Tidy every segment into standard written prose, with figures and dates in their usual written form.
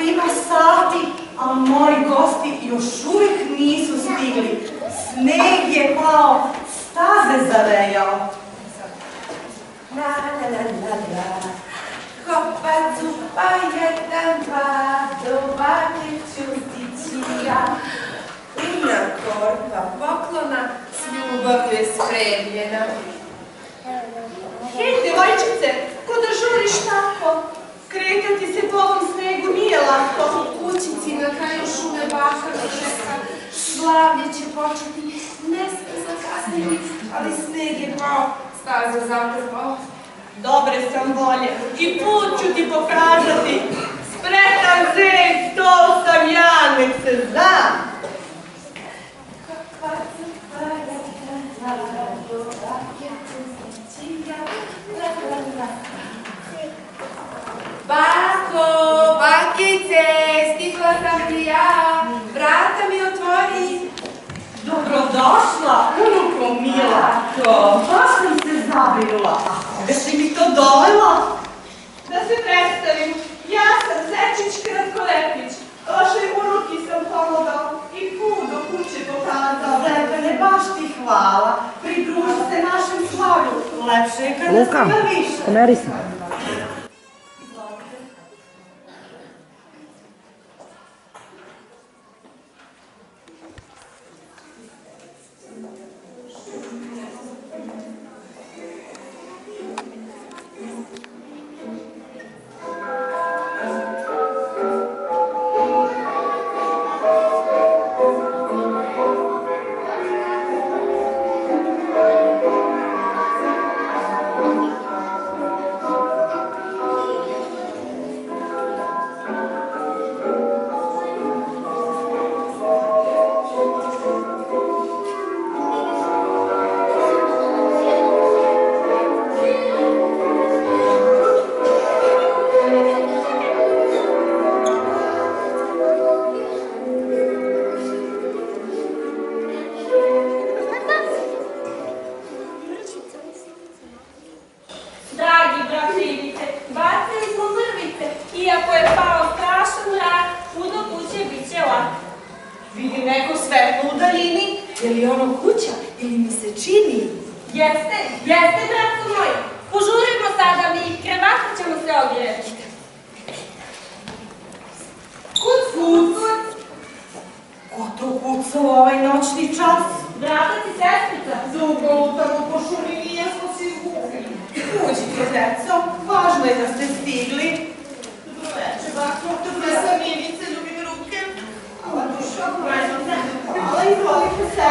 ima sati, a moji gosti još uvijek nisu stigli. Sneg je pao, staze zavejao. La la la la la, hopa zupa jedan, dva, do bake ću stići ja. Puna korpa poklona, s ljubavlju je spremljena. Hej, devojčice, kuda žuriš tako? Kretati se po ovom snegu nije lako. U kućici na kraju šume baka me čeka, slavlje će početi, ne sme zakasniti, ali sneg je pao, staza zakazao. Dobre sam volje i put ću ti pokazati. Spretan zec, to sam ja, nek se zna. Bako, bakice, stigla sam ti ja, vrata mi otvori. Dobrodošla, unuko mila. Baš sam se zabrinula. A koga si mi to dovela? Da se predstavim, ja sam Zečić Kratkolepić. Vašoj unuki sam pomogao i put do kuće pokazao. Lepene, baš ti hvala. Pridruži se našem slavlju. Lepše je kada si ga više. Pomeri se. Jeste, bratko moj. Požurimo sada mi, krevata ćemo se ogrijeti. Kuc. Ko to kuca u ovaj noćni čas? Brata ti sestrica. Zugolutamo po šumi, nije smo se izgubili. Uđite, deco, važno je da ste stigli. Dobro večer, bako, dobro sam Ivice, ljubim ruke. Hvala dušo, hvala, izvolite se.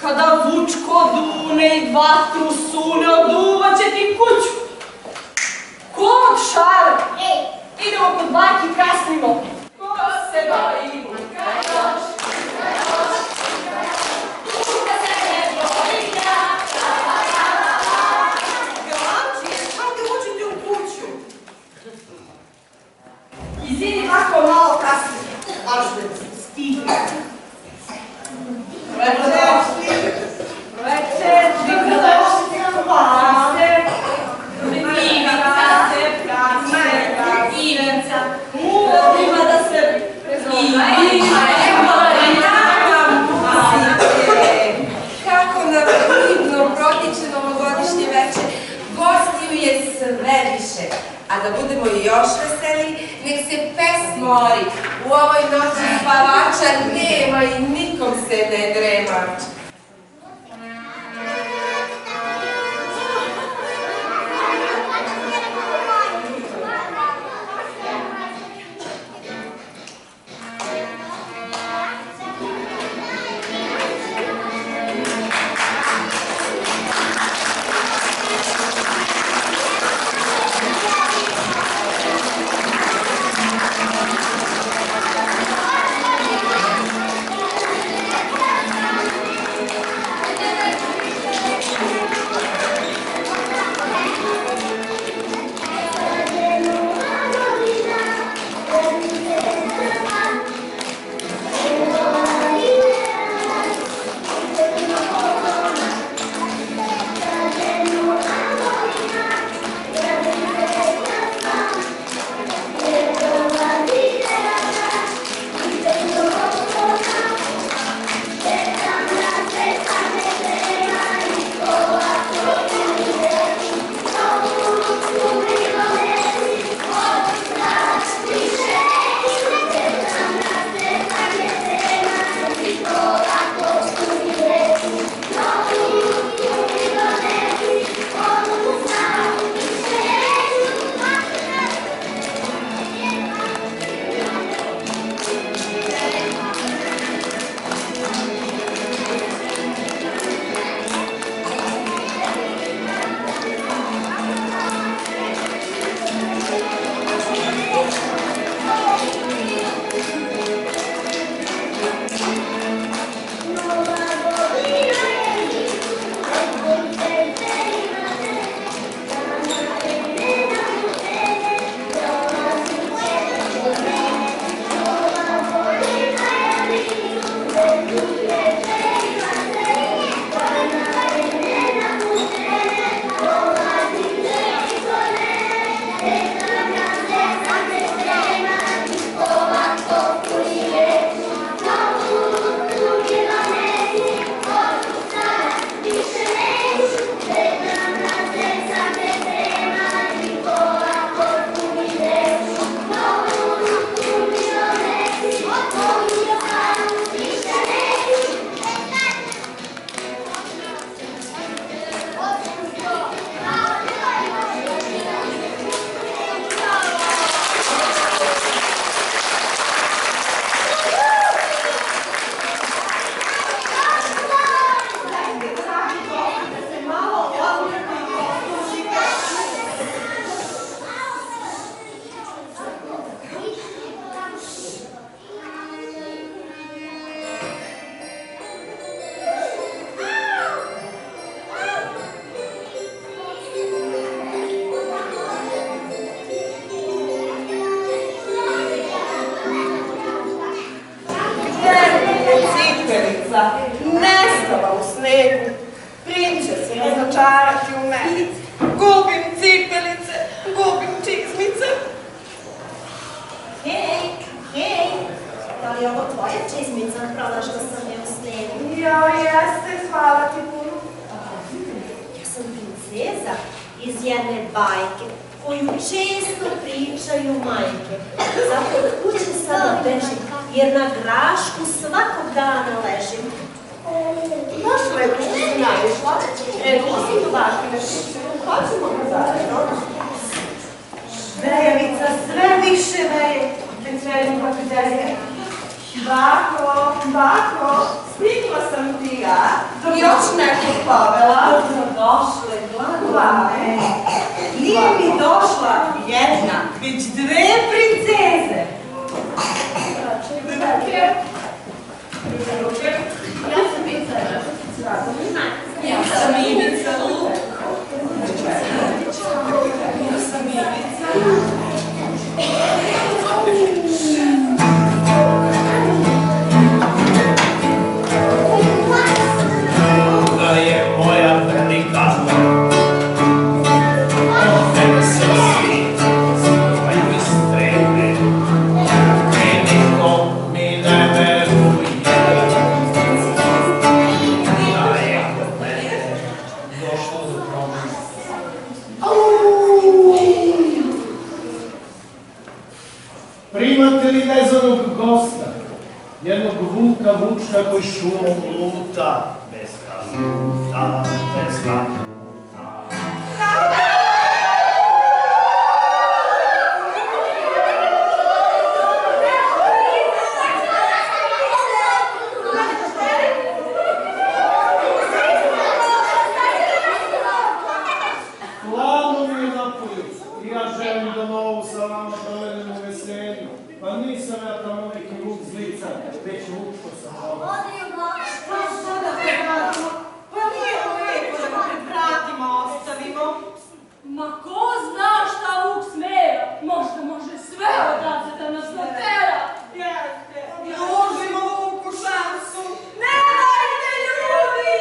Kada vučko dune i vatru sune, oduvat će ti kuću. Kod šale. Idemo kod bajki, kasnimo. Ko se bavi muka još? Izvini, tako malo kasnije. Ali što je stigne. Večer, prikladeš, hvala se. Ivica se praće, Ivica. Ima da se prezove. Kako nam divno protiče novogodišnje večer. Gostiju je sve više. A da budemo još veseli, nek se pes mori. U ovoj noći spavača nema i nikom se ne drema. Nestala u snegu, prinče se razočarati u mene. Gubim cipelice, gubim čizmice. Hej, da li je ovo tvoja čizmica? Pronašla sam je u snegu. Jo, jeste, hvala ti puno. Ja sam princeza iz jedne bajke koju često pričaju majke. Zato od kuće sada bežim, jer na grašku svakog dana ležim. Baš lepo što si naišla. Nosim tu baštine. Hoćemo ga zajedno. Vejavica sve više veje. Već velim kako delje. Bako, Stigla sam ti ja. Još neko. Pavela. Dobrodošle, Glavne. Nije mi došla jedna, već dve princeze. Ja sam Ivica Luk. Ja sam Ivica. Da je moja velika ovdje se svi zbivaju i streme i niko mi ne veruje da je kod mene došlo do promjene. Primate li vezanog gosta, jednog vuka vučka koji šumom luta bez kazuta, bez kazuta. Hladno mi je napolju i ja želim da novu sa vama provedem u veselju. Pa nisam ja tamo neki vuk zlica, već vuk što sam ovo. Šta da predradimo? Pa nije lepo da ga pred vratima ostavimo. Ma ko zna šta vuk smera? Možda može sve odavde da nas natera. Jeste. Pružimo vuku šansu. Nemojte ljudi!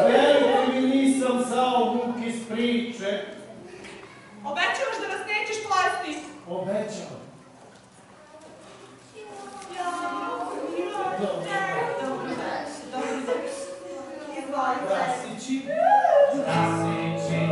Verujte mi, nisam zao vuk iz priče. Obećavaš da nas nećeš plasti. Obećam. Krasići, krasići.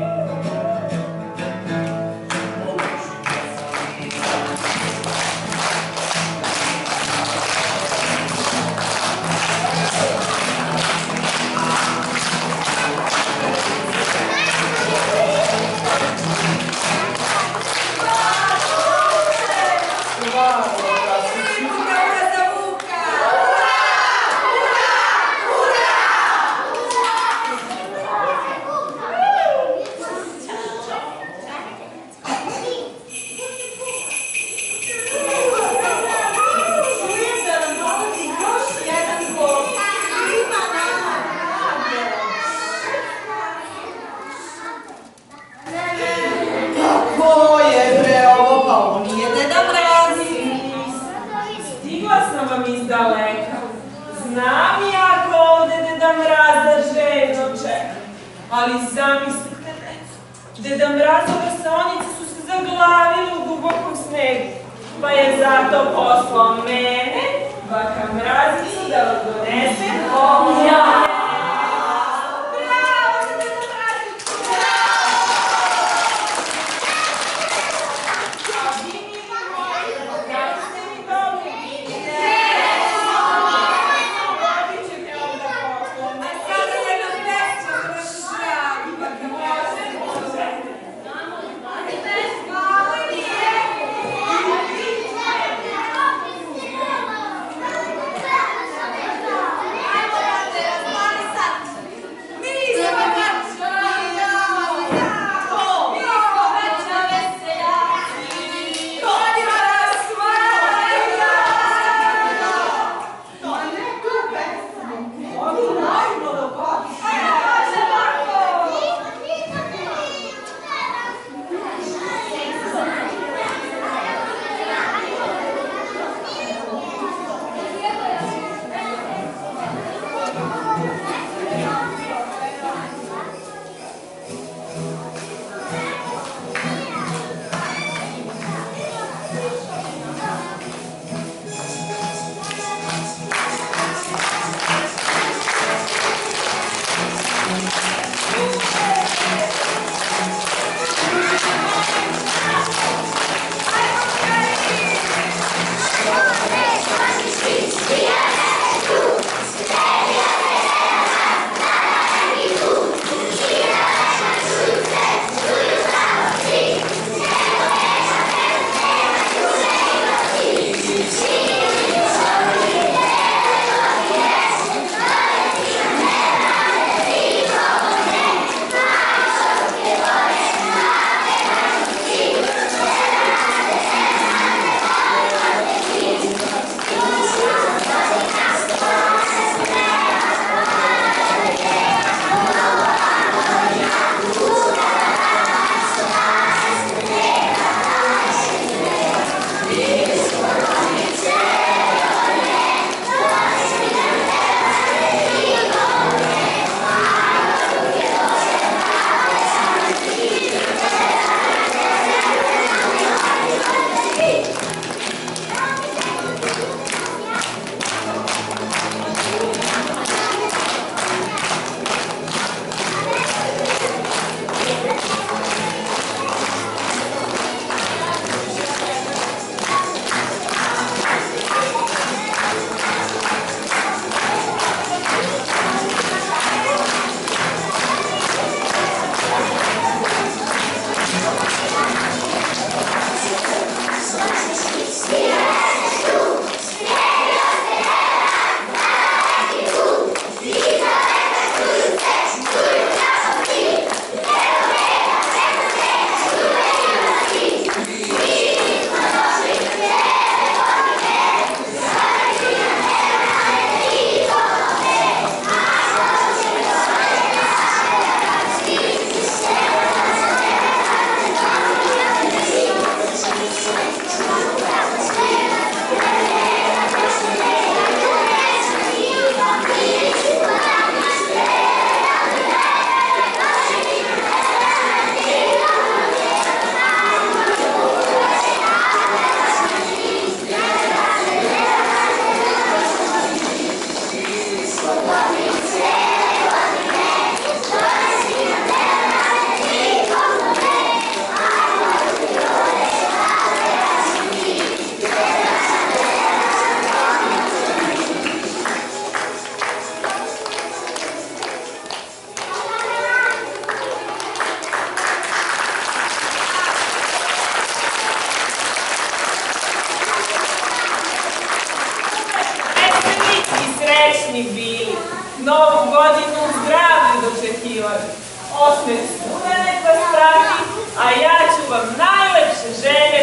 Ko je bre ovo? Pa ovo nije Deda Mraz. Stigla sam vam iz daleka. Znam ja ko ovde Deda Mraza željno čeka. Ali zamislite, Deda Mrazove sonice su se zaglavile u dubokom snegu. Pa je zato poslao mene, baka Mrazicu, da vam donese ovo. Ajmo, Novu godinu zdravlje dočekivali. 8. studenek vas prati, a ja ću vam najlepše želje